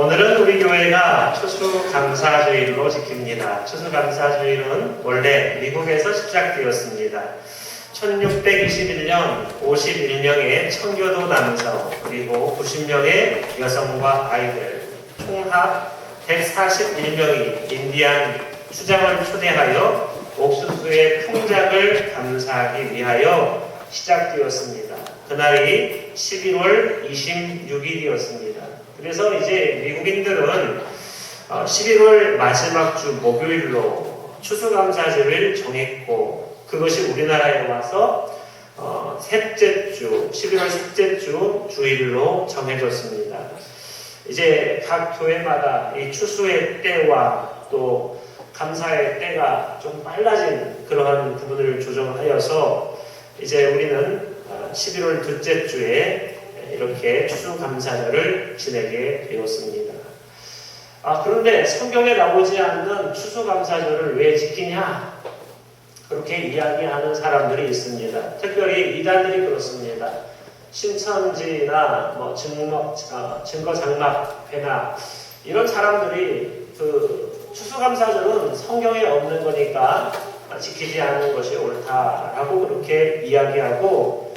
오늘은 우리 교회가 추수감사주일로 지킵니다. 추수감사주일은 원래 미국에서 시작되었습니다. 1621년 51명의 청교도 남성 그리고 90명의 여성과 아이들 총합 141명이 인디안 추장을 초대하여 옥수수의 풍작을 감사하기 위하여 시작되었습니다. 그날이 11월 26일이었습니다. 그래서 이제 미국인들은 11월 마지막 주 목요일로 추수감사절을 정했고 그것이 우리나라에 와서 셋째 주, 11월 셋째 주 주일로 정해졌습니다. 이제 각 교회마다 이 추수의 때와 또 감사의 때가 좀 빨라진 그러한 부분을 조정하여서 이제 우리는 11월 둘째 주에 이렇게 추수감사절을 지내게 되었습니다. 그런데 성경에 나오지 않는 추수감사절을 왜 지키냐? 그렇게 이야기하는 사람들이 있습니다. 특별히 이단들이 그렇습니다. 신천지나 증거장막회나 이런 사람들이 그 추수감사절은 성경에 없는 거니까 지키지 않는 것이 옳다라고 그렇게 이야기하고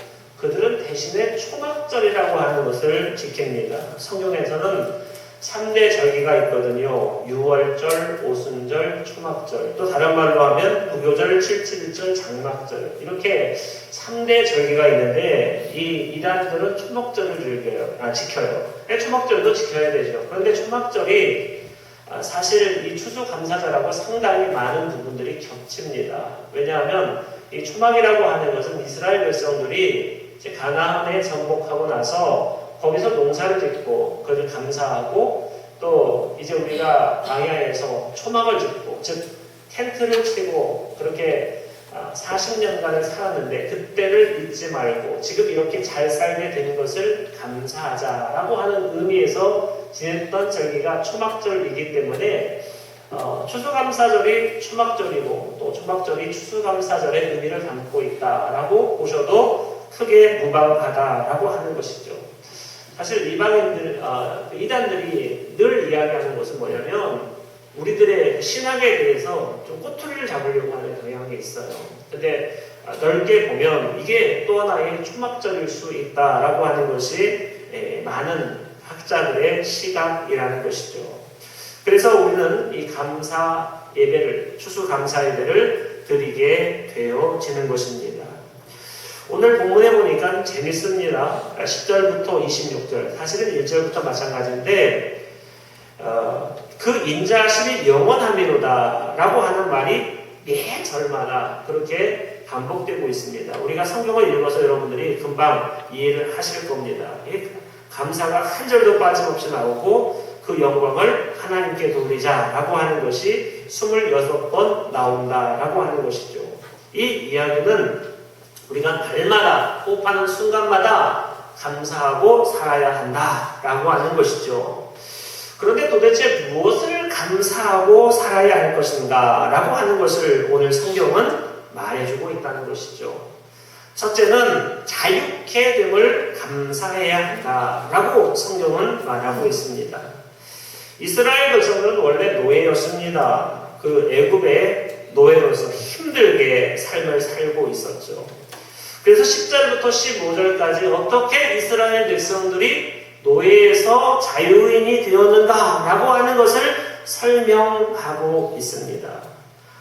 그들은 대신에 초막절이라고 하는 것을 지킵니다. 성경에서는 3대 절기가 있거든요. 유월절, 오순절, 초막절. 또 다른 말로 하면 무교절, 칠칠절, 장막절. 이렇게 3대 절기가 있는데 이 이단들은 초막절을 지켜요. 초막절도 지켜야 되죠. 그런데 초막절이 사실 이 추수감사절하고 상당히 많은 부분들이 겹칩니다. 왜냐하면 이 초막이라고 하는 것은 이스라엘 백성들이 이제 가나안에 정복하고 나서 거기서 농사를 짓고 그것을 감사하고 또 이제 우리가 광야에서 초막을 짓고 즉 텐트를 치고 그렇게 40년간을 살았는데 그때를 잊지 말고 지금 이렇게 잘 살게 된 것을 감사하자라고 하는 의미에서 지냈던 절기가 초막절이기 때문에 추수감사절이 초막절이고 또 초막절이 추수감사절의 의미를 담고 있다라고 보셔도 크게 무방하다라고 하는 것이죠. 사실 이단들이 늘 이야기하는 것은 뭐냐면 우리들의 신학에 대해서 좀 꼬투리를 잡으려고 하는 경향이 있어요. 근데 넓게 보면 이게 또 하나의 초막절일 수 있다라고 하는 것이 많은 학자들의 시각이라는 것이죠. 그래서 우리는 이 감사 예배를, 추수 감사 예배를 드리게 되어지는 것입니다. 오늘 본문에 보니까 재밌습니다. 10절부터 26절, 사실은 1절부터 마찬가지인데 그 인자하심이 영원함이로다 라고 하는 말이 매 절마다 그렇게 반복되고 있습니다. 우리가 성경을 읽어서 여러분들이 금방 이해를 하실 겁니다. 감사가 한 절도 빠짐없이 나오고 그 영광을 하나님께 돌리자라고 하는 것이 26번 나온다라고 하는 것이죠. 이 이야기는 우리가 날마다 호흡하는 순간마다 감사하고 살아야 한다라고 하는 것이죠. 그런데 도대체 무엇을 감사하고 살아야 할 것인가 라고 하는 것을 오늘 성경은 말해주고 있다는 것이죠. 첫째는 자유케 됨을 감사해야 한다라고 성경은 말하고 있습니다. 이스라엘 백성들은 원래 노예였습니다. 그 애굽의 노예로서 힘들게 삶을 살고 있었죠. 그래서 10절부터 15절까지 어떻게 이스라엘 백성들이 노예에서 자유인이 되었는가라고 하는 것을 설명하고 있습니다.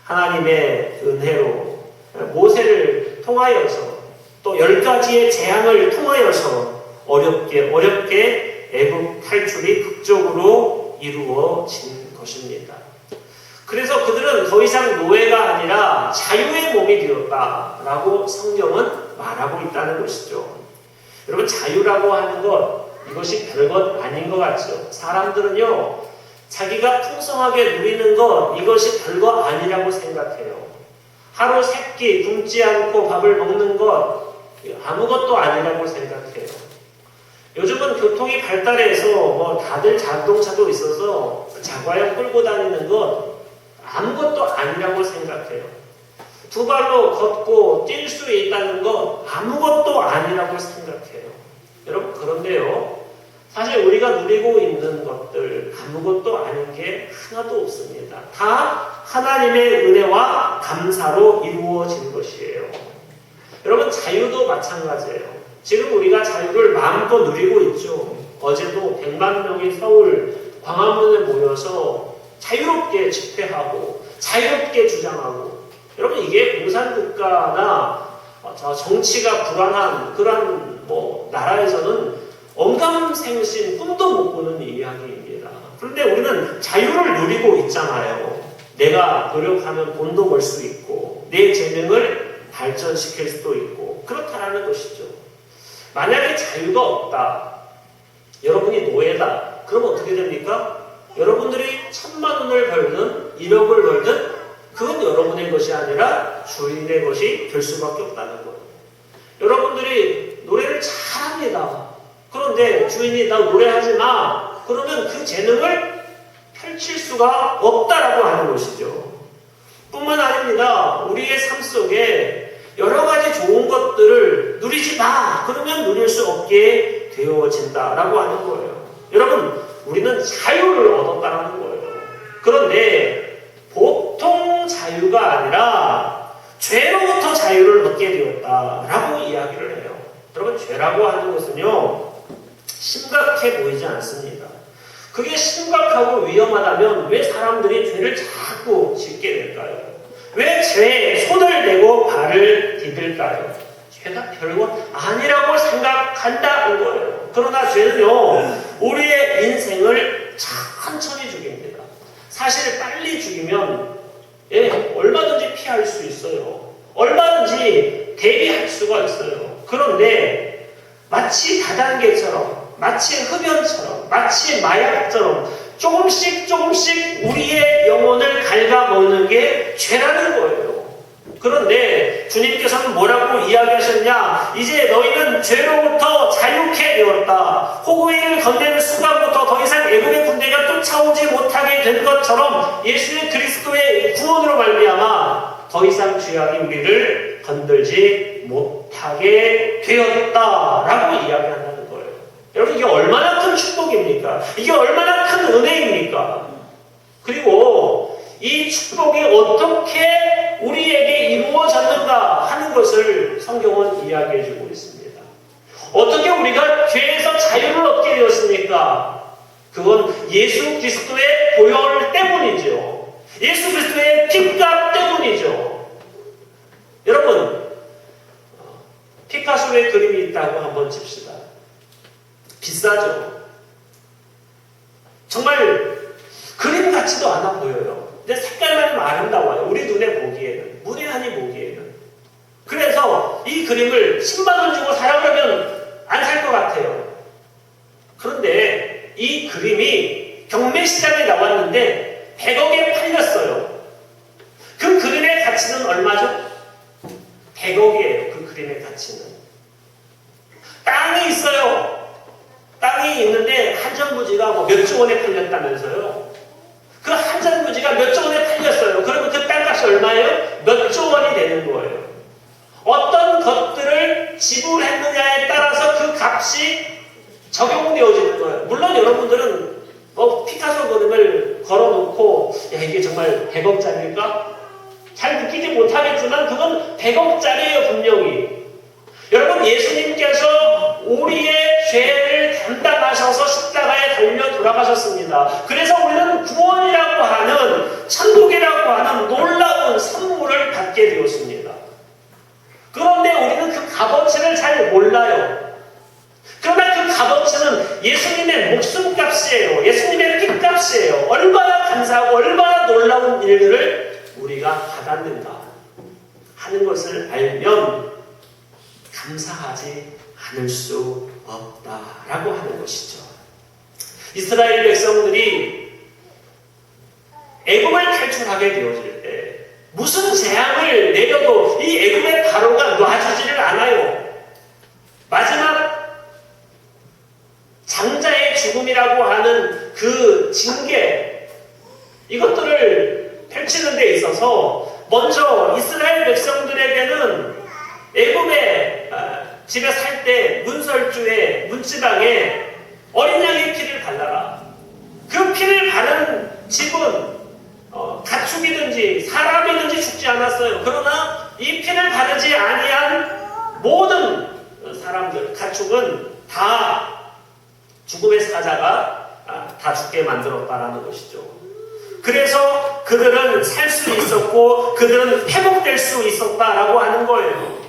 하나님의 은혜로 모세를 통하여서 또 10가지의 재앙을 통하여서 어렵게 애굽 탈출이 극적으로 이루어진 것입니다. 그래서 그들은 더 이상 노예가 아니라 자유의 몸이 되었다라고 성경은 말하고 있다는 것이죠. 여러분, 자유라고 하는 것, 이것이 별것 아닌 것 같죠. 사람들은요, 자기가 풍성하게 누리는 것, 이것이 별거 아니라고 생각해요. 하루 세 끼 굶지 않고 밥을 먹는 것, 아무것도 아니라고 생각해요. 요즘은 교통이 발달해서 다들 자동차도 있어서 자가용 끌고 다니는 것, 아무것도 아니라고 생각해요. 두 발로 걷고 뛸 수 있다는 것 아무것도 아니라고 생각해요. 여러분, 그런데요, 사실 우리가 누리고 있는 것들, 우리들 아무것도 아닌 게 하나도 없습니다. 다 하나님의 은혜와 감사로 이루어진 것이에요. 여러분, 자유도 마찬가지예요. 지금 우리가 자유를 마음껏 누리고 있죠. 어제도 100만 명이 서울 광화문에 모여서 자유롭게 집회하고 자유롭게 주장하고, 여러분, 이게 공산국가나 정치가 불안한 그런 나라에서는 언감생심 꿈도 못 꾸는 이야기입니다. 그런데 우리는 자유를 누리고 있잖아요. 내가 노력하면 돈도 벌 수 있고 내 재능을 발전시킬 수도 있고 그렇다라는 것이죠. 만약에 자유가 없다, 여러분이 노예다, 그럼 어떻게 됩니까? 여러분들이 1000만 원을 벌든 1억을 벌든 그건 여러분의 것이 아니라 주인의 것이 될 수밖에 없다는 거예요. 여러분들이 노래를 잘합니다. 그런데 주인이 나 노래하지 마, 그러면 그 재능을 펼칠 수가 없다라고 하는 것이죠. 뿐만 아닙니다. 우리의 삶 속에 여러 가지 좋은 것들을 누리지 마, 그러면 누릴 수 없게 되어진다라고 하는 거예요. 여러분, 우리는 자유를 얻었다라는 거예요. 그런데 보통 자유가 아니라 죄로부터 자유를 얻게 되었다라고 이야기를 해요. 여러분, 죄라고 하는 것은요, 심각해 보이지 않습니다. 그게 심각하고 위험하다면 왜 사람들이 죄를 자꾸 짓게 될까요? 왜 죄에 손을 대고 발을 디딜까요? 죄가 별거 아니라고 생각한다는 거예요. 그러나 죄는요, 우리의 인생을 천천히 죽입니다. 사실 빨리 죽이면 얼마든지 피할 수 있어요. 얼마든지 대비할 수가 있어요. 그런데 마치 다단계처럼, 마치 흡연처럼, 마치 마약처럼 조금씩 우리의 영혼을 갉아먹는 게 죄라는 거예요. 그런데 주님께서는 뭐라고 이야기하셨냐? 이제 너희는 죄로부터 자유케 되었다. 호구이를 건네는 순간부터 더 이상 애굽의 군대가 쫓아오지 못하게 된 것처럼 예수의 그리스도의 구원으로 말미암아 더 이상 죄악이 우리를 건들지 못하게 되었다라고 이야기한다는 거예요. 여러분, 이게 얼마나 큰 축복입니까? 이게 얼마나 큰 은혜입니까? 그리고 이 축복이 어떻게 우리에게 이루어졌는가 하는 것을 성경은 이야기해주고 있습니다. 어떻게 우리가 죄에서 자유를 얻게 되었습니까? 그건 예수 그리스도의 보혈 때문이죠. 예수 그리스도의 핏값 때문이죠. 여러분, 피카소의 그림이 있다고 한번 칩시다. 비싸죠. 정말 그림 같지도 않아 보여요. 근데 색깔만 아름다워요. 우리 눈에 보기에는, 문외한이 보기에는. 그래서 이 그림을 10만 원 주고 사라 그러면 안 살 것 같아요. 그런데 이 그림이 경매시장에 나왔는데 100억에 팔렸어요. 그 그림의 가치는 얼마죠? 100억이에요. 그 그림의 가치는. 땅이 있어요. 땅이 있는데 한전부지가 몇조 원에 팔렸다면서요. 그 한전부지가 몇조 원에 팔렸어요. 그러면 그 땅값이 얼마예요? 몇조 원이 되는 거예요. 어떤 것들을 지불했느냐에 따라서 그 값이 적용되어지는 거예요. 물론 여러분들은 피카소 그림을 걸어놓고 이게 정말 100억짜리일까? 잘 느끼지 못하겠지만 그건 100억짜리예요, 분명히. 여러분, 예수님께서 우리의 죄를 담당하셔서 십자가에 달려 돌아가셨습니다. 그래서 우리는 구원이라고 하는, 천국이라고 하는 놀라운 선물을 받게 되었습니다. 그런데 우리는 그 값어치를 잘 몰라요. 그러나 그 값어치는 예수님의 목숨값이에요. 예수님의 핏값이에요. 얼마나 감사하고 얼마나 놀라운 일들을 우리가 받았는가 하는 것을 알면 감사하지 않을 수 없다라고 하는 것이죠. 이스라엘 백성들이 애굽을 탈출하게 되어질 때 무슨 재앙을 내려도 이 애굽의 바로가 놔주지를 않아요. 마지막 장자의 죽음이라고 하는 그 징계, 이것들을 펼치는 데 있어서 먼저 이스라엘 백성들에게는 애굽에 집에 살 때 문설주에 문지방에 어린 양의 피를 발라라. 그 피를 다 죽게 만들었다라는 것이죠. 그래서 그들은 살 수 있었고 그들은 회복될 수 있었다라고 하는 거예요.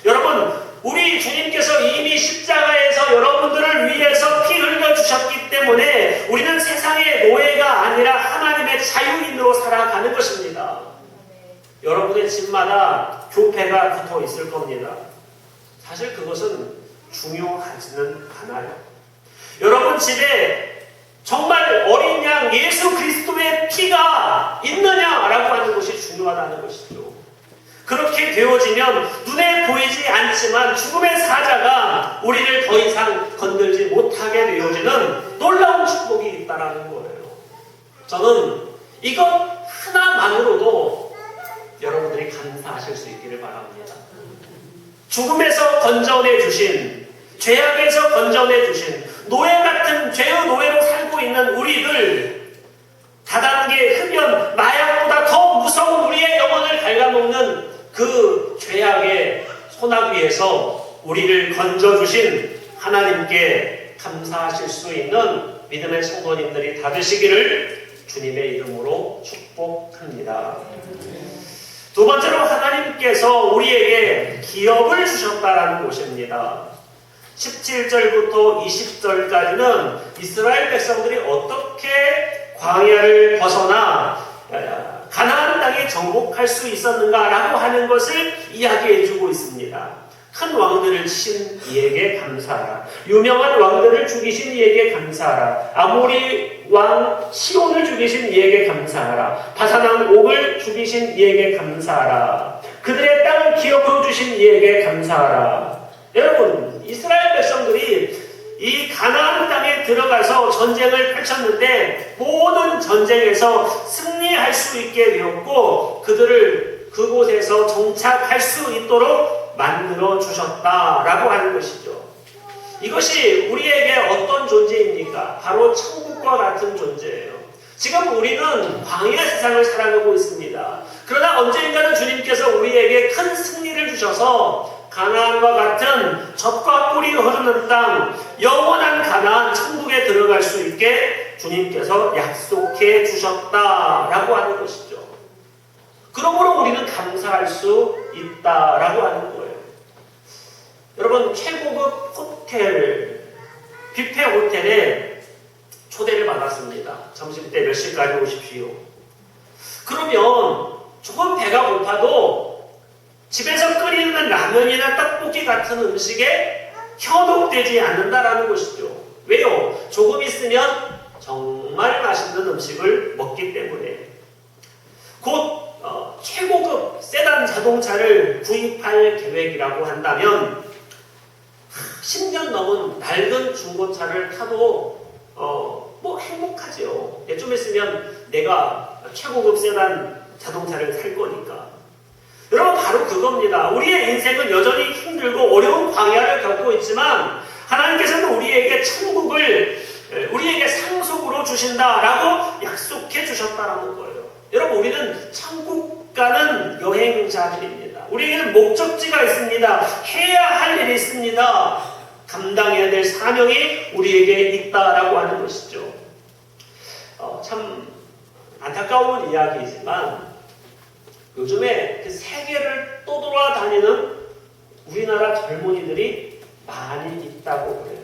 여러분, 우리 주님께서 이미 십자가에서 여러분들을 위해서 피 흘려주셨기 때문에 우리는 세상의 노예가 아니라 하나님의 자유인으로 살아가는 것입니다. 여러분의 집마다 교패가 붙어 있을 겁니다. 사실 그것은 중요하지는 않아요. 여러분 집에 정말 어린 양 예수 그리스도의 피가 있느냐라고 하는 것이 중요하다는 것이죠. 그렇게 되어지면 눈에 보이지 않지만 죽음의 사자가 우리를 더 이상 건들지 못하게 되어지는 놀라운 축복이 있다는 거예요. 저는 이것 하나만으로도 여러분들이 감사하실 수 있기를 바랍니다. 죽음에서 건져내 주신, 죄악에서 건져내 주신, 노예 같은 죄의 노예로 살고 있는 우리들, 다단계, 흡연, 마약보다 더 무서운 우리의 영혼을 갉아먹는 그 죄악의 소나기에서 우리를 건져주신 하나님께 감사하실 수 있는 믿음의 성도님들이 다 되시기를 주님의 이름으로 축복합니다. 두 번째로 하나님께서 우리에게 기업을 주셨다라는 것입니다. 17절부터 20절까지는 이스라엘 백성들이 어떻게 광야를 벗어나 가나안 땅에 정복할 수 있었는가라고 하는 것을 이야기해주고 있습니다. 큰 왕들을 치신 이에게 감사하라. 유명한 왕들을 죽이신 이에게 감사하라. 아모리 왕 시온을 죽이신 이에게 감사하라. 바산왕 옥을 죽이신 이에게 감사하라. 그들의 땅을 기업으로 주신 이에게 감사하라. 여러분, 이스라엘 백성들이 이 가나안 땅에 들어가서 전쟁을 펼쳤는데 모든 전쟁에서 승리할 수 있게 되었고 그들을 그곳에서 정착할 수 있도록 만들어 주셨다라고 하는 것이죠. 이것이 우리에게 어떤 존재입니까? 바로 천국과 같은 존재예요. 지금 우리는 광야 세상을 살아가고 있습니다. 그러나 언젠가는 주님께서 우리에게 큰 승리를 주셔서 가나안과 같은 젖과 꿀이 흐르는 땅, 영원한 가나안 천국에 들어갈 수 있게 주님께서 약속해 주셨다라고 하는 것이죠. 그러므로 우리는 감사할 수 있다라고 하는 거예요. 여러분, 최고급 호텔, 뷔페 호텔에 초대를 받았습니다. 점심때 몇 시까지 오십시오. 그러면 조금 배가 고파도 집에서 끓이는 라면이나 떡볶이 같은 음식에 현혹되지 않는다라는 것이죠. 왜요? 조금 있으면 정말 맛있는 음식을 먹기 때문에. 곧 최고급 세단 자동차를 구입할 계획이라고 한다면 10년 넘은 낡은 중고차를 타도 뭐 행복하죠. 좀 있으면 내가 최고급 세단 자동차를 살 거니까. 여러분, 바로 그겁니다. 우리의 인생은 여전히 힘들고 어려운 광야를 겪고 있지만 하나님께서는 우리에게 천국을 우리에게 상속으로 주신다라고 약속해 주셨다는 거예요. 여러분, 우리는 천국 가는 여행자들입니다. 우리에게는 목적지가 있습니다. 해야 할 일이 있습니다. 감당해야 될 사명이 우리에게 있다라고 하는 것이죠. 참 안타까운 이야기이지만 요즘에 그 세계를 떠돌아다니는 우리나라 젊은이들이 많이 있다고 그래요.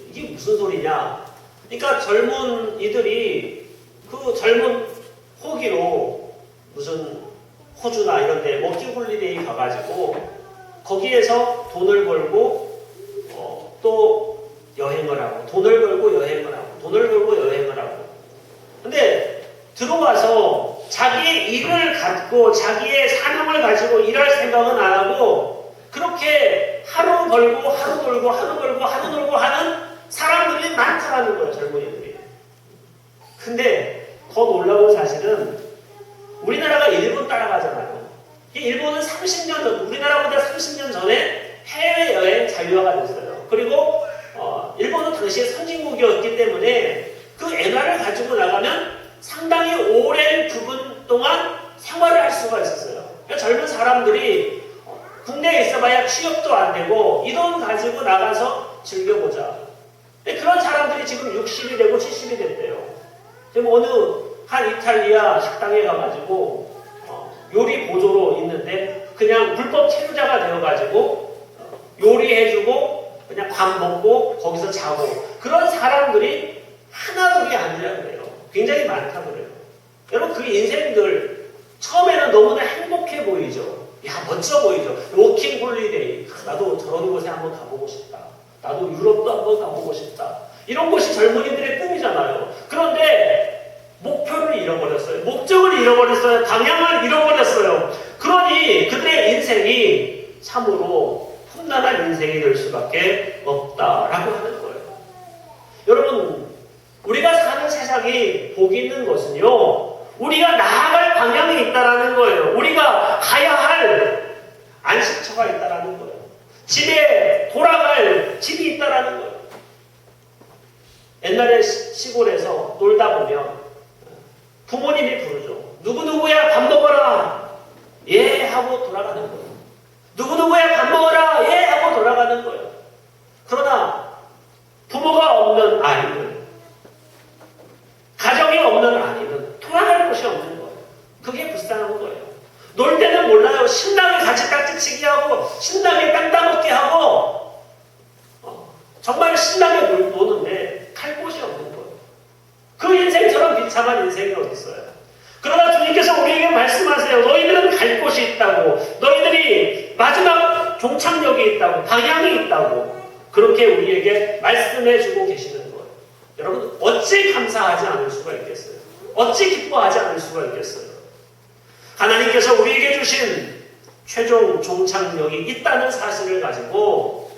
이게 무슨 소리냐? 그러니까 젊은이들이 그 젊은 호기로 무슨 호주나 이런 데 워킹 홀리데이 가가지고 거기에서 돈을 벌고 또 여행을 하고 돈을 벌고 여행을 하고 돈을 벌고 여행을 하고 근데 들어와서 자기의 일을 갖고 자기의 사명을 가지고 일할 생각은 안 하고 그렇게 하루 벌고 하루 놀고 하루 벌고 하루 놀고 하는 사람들이 많다라는 거예요. 젊은이들이. 근데 더 놀라운 사실은 우리나라가 일본 따라가잖아요. 일본은 30년 전, 우리나라보다 30년 전에 해외여행 자유화가 됐어요. 그리고 일본은 당시에 선진국이었기 때문에 그 엔화를 가지고 나가면 상당히 오랜 부분 동안 생활을 할 수가 있었어요. 그러니까 젊은 사람들이 국내에 있어봐야 취업도 안 되고 이 돈 가지고 나가서 즐겨보자. 그런 사람들이 지금 60이 되고 70이 됐대요. 지금 어느 한 이탈리아 식당에 가가지고 요리 보조로 있는데 그냥 불법 체류자가 되어가지고 요리해주고 그냥 밥 먹고 거기서 자고 그런 사람들이 하나둘이 아니라 그래요. 굉장히 많다 그래요. 여러분 그 인생들 처음에는 너무나 행복해 보이죠. 야 멋져 보이죠. 워킹 홀리데이. 나도 저런 곳에 한번 가보고 싶다. 나도 유럽도 한번 가보고 싶다. 이런 것이 젊은이들의 꿈이잖아요. 그런데 목표를 잃어버렸어요. 목적을 잃어버렸어요. 방향을 잃어버렸어요. 그러니 그들의 인생이 참으로 험난한 인생이 될 수밖에 없다라고 하는 거예요. 여러분 우리가 사는 세상이 복이 있는 것은요. 우리가 나아갈 방향이 있다라는 거예요. 우리가 가야 할 안식처가 있다라는 거예요. 집에 돌아갈 집이 있다라는 거예요. 옛날에 시골에서 놀다 보면 부모님이 부르죠. 누구누구야 밥 먹어라. 예 하고 돌아가는 거예요. 누구누구야 밥 먹어라. 예 하고 돌아가는 거예요. 그러나 부모가 없는 아이들, 가정이 없는 아이는 돌아갈 곳이 없는 거예요. 그게 불쌍한 거예요. 놀 때는 몰라요. 신나게 같이 딱지치기 하고 신나게 땅 따먹기 하고 정말 신나게 노는데 갈 곳이 없는 거예요. 그 인생처럼 비참한 인생이 어디 있어요. 그러나 주님께서 우리에게 말씀하세요. 너희들은 갈 곳이 있다고. 너희들이 마지막 종착역이 있다고. 방향이 있다고. 그렇게 우리에게 말씀해주고 계시는 거예요. 여러분 어찌 감사하지 않을 수가 있겠어요. 어찌 기뻐하지 않을 수가 있겠어요. 하나님께서 우리에게 주신 최종 종착역이 있다는 사실을 가지고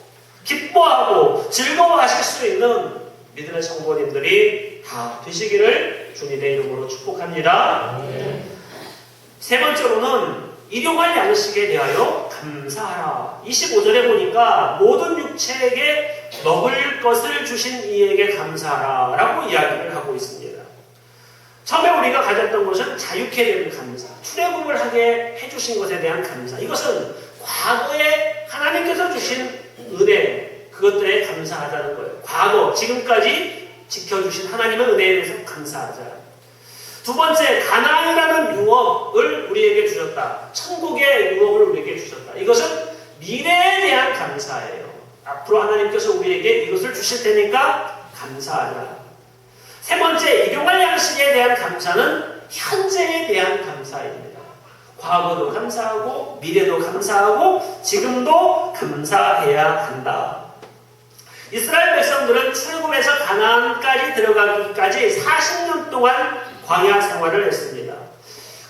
기뻐하고 즐거워하실 수 있는 믿음의 성도님들이 다 되시기를 주님의 이름으로 축복합니다. 세 번째로는 일용할 양식에 대하여 감사하라. 25절에 보니까 모든 육체에게 먹을 것을 주신 이에게 감사하라 라고 이야기를 하고 있습니다. 처음에 우리가 가졌던 것은 자유케 된 감사, 출애굽을 하게 해주신 것에 대한 감사. 이것은 과거에 하나님께서 주신 은혜, 그것들에 감사하자는 거예요. 과거, 지금까지 지켜주신 하나님의 은혜에 대해서 감사하자. 두 번째, 가나안이라는 유업을 우리에게 주셨다. 천국의 유업을 우리에게 주셨다. 이것은 미래에 대한 감사예요. 앞으로 하나님께서 우리에게 이것을 주실 테니까 감사하자. 세 번째, 일용할 양식에 대한 감사는 현재에 대한 감사입니다. 과거도 감사하고 미래도 감사하고 지금도 감사해야 한다. 이스라엘 백성들은 출애굽에서 가나안까지 들어가기까지 40년 동안 광야 생활을 했습니다.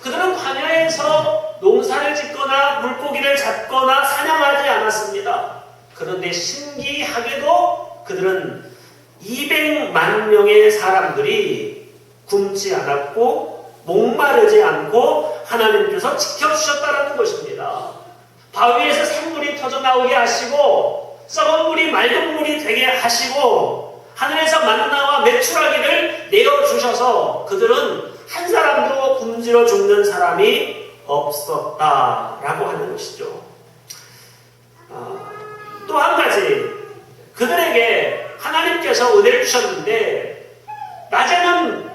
그들은 광야에서 농사를 짓거나 물고기를 잡거나 사냥하지 않았습니다. 그런데 신기하게도 그들은 200만 명의 사람들이 굶지 않았고 목마르지 않고 하나님께서 지켜주셨다는 것입니다. 바위에서 샘물이 터져나오게 하시고 썩은 물이 맑은 물이 되게 하시고 하늘에서 만나와 메추라기를 내어주셔서 그들은 한 사람도 굶주려 죽는 사람이 없었다라고 하는 것이죠. 또 한 가지, 그들에게 하나님께서 은혜를 주셨는데 낮에는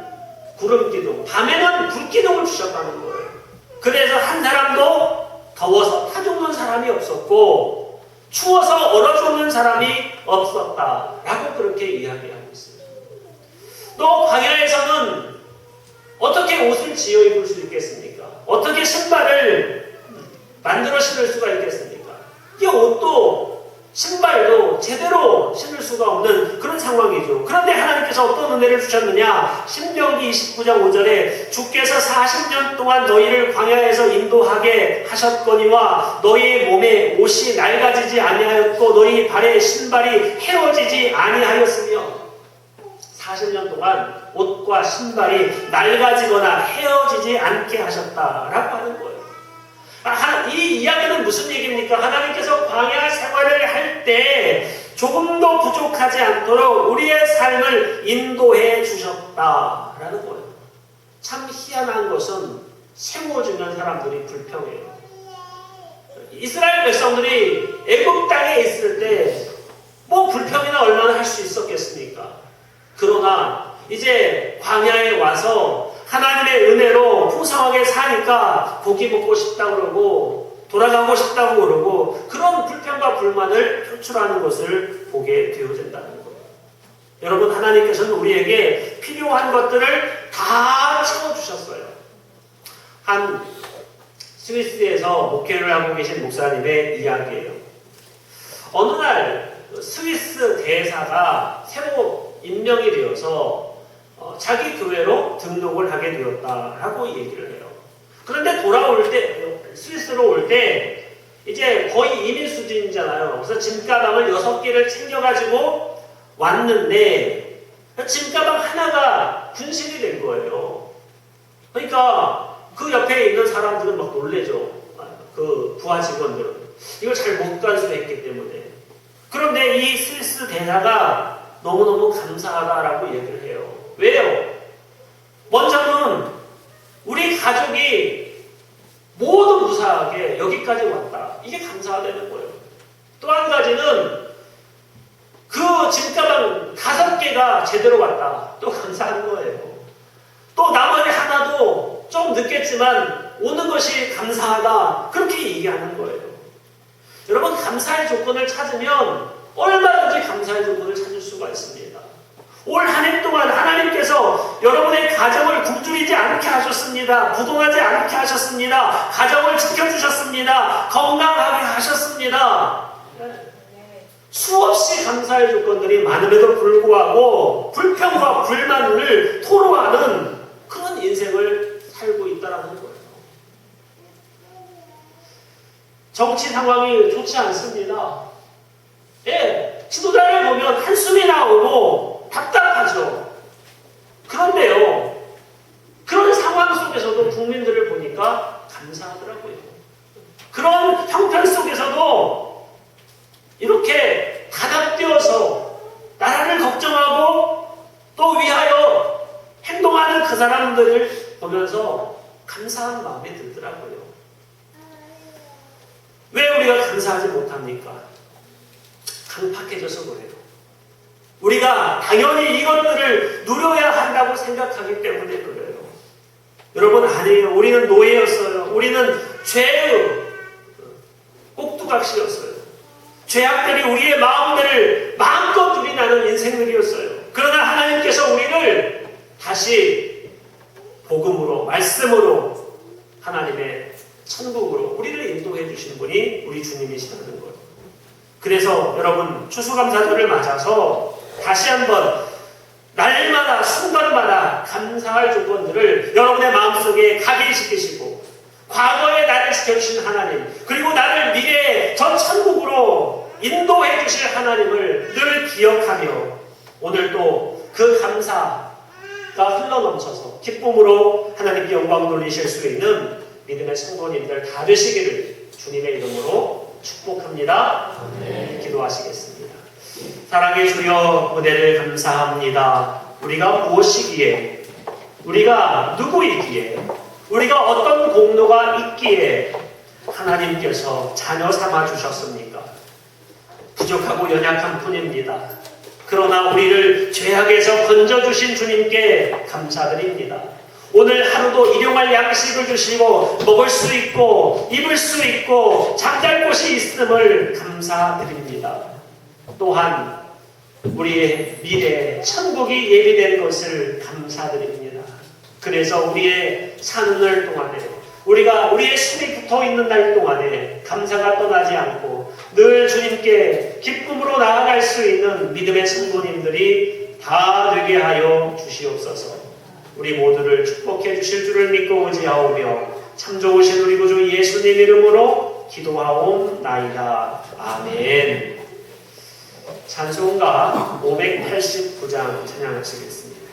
구름기둥, 밤에는 불기둥을 주셨다는 거예요. 그래서 한 사람도 더워서 타 죽는 사람이 없었고 추워서 얼어 죽는 사람이 없었다라고 그렇게 이야기하고 있어요. 또 광야에서는 어떻게 옷을 지어 입을 수 있겠습니까? 어떻게 신발을 만들어 신을 수가 있겠습니까? 이 옷도 신발도 제대로 신을 수가 없는 그런 상황이죠. 그런데 하나님께서 어떤 은혜를 주셨느냐? 신명기 29장 5절에 주께서 40년 동안 너희를 광야에서 인도하게 하셨거니와 너희의 몸에 옷이 낡아지지 아니하였고 너희 발에 신발이 헤어지지 아니하였으며 40년 동안 옷과 신발이 낡아지거나 헤어지지 않게 하셨다라고 하는 거예요. 이 이야기는 무슨 얘기입니까? 하나님께서 광야 생활을 할 때 조금도 부족하지 않도록 우리의 삶을 인도해 주셨다라는 거예요. 참 희한한 것은 세워주는 사람들이 불평해요. 이스라엘 백성들이 애굽 땅에 있을 때 뭐 불평이나 얼마나 할 수 있었겠습니까? 그러나 이제 광야에 와서 하나님의 은혜로 풍성하게 사니까 고기 먹고 싶다고 그러고 돌아가고 싶다고 그러고 그런 불평과 불만을 표출하는 것을 보게 되어진다는 거예요. 여러분, 하나님께서는 우리에게 필요한 것들을 다 채워주셨어요. 한 스위스에서 목회를 하고 계신 목사님의 이야기예요. 어느 날 스위스 대사가 새로 임명이 되어서 자기 교회로 등록을 하게 되었다라고 얘기를 해요. 그런데 돌아올 때, 스위스로 올 때 이제 거의 이민 수준이잖아요. 그래서 짐가방을 6개를 챙겨가지고 왔는데 짐가방 하나가 분실이 된 거예요. 그러니까 그 옆에 있는 사람들은 막 놀래죠. 그 부하 직원들은. 이걸 잘 못 간수했기 때문에. 그런데 이 스위스 대사가 너무너무 감사하다라고 얘기를 해요. 왜요? 먼저는 우리 가족이 모두 무사하게 여기까지 왔다. 이게 감사하다는 거예요. 또 한 가지는 그 짐가방 5개가 제대로 왔다. 또 감사한 거예요. 또 나머지 하나도 좀 늦겠지만 오는 것이 감사하다. 그렇게 얘기하는 거예요. 여러분, 감사의 조건을 찾으면 얼마든지 감사의 조건을 찾을 수가 있습니다. 올 한 해 동안 하나님께서 여러분의 가정을 굶주리지 않게 하셨습니다. 부동하지 않게 하셨습니다. 가정을 지켜주셨습니다. 건강하게 하셨습니다. 수없이 감사의 조건들이 많음에도 불구하고 불평과 불만을 토로하는 그런 인생을 살고 있다는 거예요. 정치 상황이 좋지 않습니다. 예, 지도자를 보면 한숨이 나오고 답답하죠. 그런데요, 그런 상황 속에서도 국민들을 보니까 감사하더라고요. 그런 형편 속에서도 이렇게 단합되어서 나라를 걱정하고 또 위하여 행동하는 그 사람들을 보면서 감사한 마음이 들더라고요. 왜 우리가 감사하지 못합니까? 강팍해져서 그래요. 우리가 당연히 이것들을 누려야 한다고 생각하기 때문에 그래요. 여러분, 아니에요. 우리는 노예였어요. 우리는 죄의 꼭두각시였어요. 죄악들이 우리의 마음들을 마음껏 누리나는 인생들이었어요. 그러나 하나님께서 우리를 다시 복음으로, 말씀으로 하나님의 천국으로 우리를 인도해 주신 분이 우리 주님이시라는 거예요. 그래서 여러분, 추수감사절을 맞아서 다시 한번 날마다 순간마다 감사할 조건들을 여러분의 마음속에 각인시키시고 과거에 나를 지켜주신 하나님, 그리고 나를 미래의 전 천국으로 인도해 주실 하나님을 늘 기억하며 오늘도 그 감사가 흘러넘쳐서 기쁨으로 하나님께 영광 돌리실 수 있는 믿음의 성도님들 다 되시기를 주님의 이름으로 축복합니다. 네, 기도하시겠습니다. 사랑의 주여, 은혜를 감사합니다. 우리가 무엇이기에, 우리가 누구이기에, 우리가 어떤 공로가 있기에 하나님께서 자녀 삼아 주셨습니까? 부족하고 연약한 뿐입니다. 그러나 우리를 죄악에서 건져주신 주님께 감사드립니다. 오늘 하루도 일용할 양식을 주시고 먹을 수 있고 입을 수 있고 잠잘 곳이 있음을 감사드립니다. 또한 우리의 미래 천국이 예비된 것을 감사드립니다. 그래서 우리의 사는 날 동안에, 우리가 우리의 숨이 붙어있는 날 동안에 감사가 떠나지 않고 늘 주님께 기쁨으로 나아갈 수 있는 믿음의 성도님들이 다 되게 하여 주시옵소서. 우리 모두를 축복해 주실 줄을 믿고 의지하오며 참 좋으신 우리 구주 예수님 이름으로 기도하옵나이다. 아멘. 찬송가 589장 찬양하시겠습니다.